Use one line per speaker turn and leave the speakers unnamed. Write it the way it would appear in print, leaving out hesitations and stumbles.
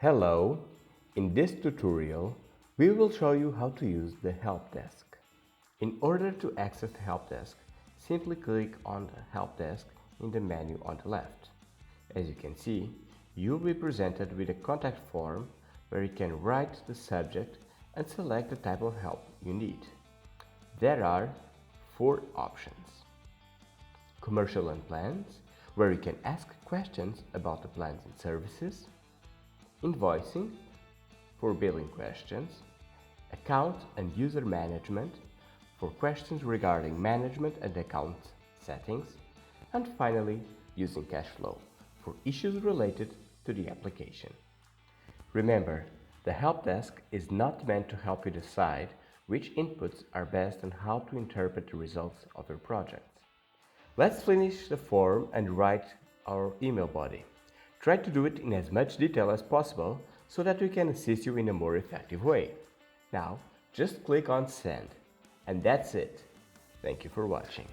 Hello! In this tutorial, we will show you how to use the help desk. In order to access the help desk, simply click on the help desk in the menu on the left. As you can see, you'll be presented with a contact form where you can write the subject and select the type of help you need. There are 4 options. Commercial and plans, where you can ask questions about the plans and services. Invoicing, for billing questions. Account and user management, for questions regarding management and account settings. And finally, using CASFLO, for issues related to the application. Remember, the help desk is not meant to help you decide which inputs are best and how to interpret the results of your project. Let's finish the form and write our email body. Try to do it in as much detail as possible so that we can assist you in a more effective way. Now, just click on Send. And that's it. Thank you for watching.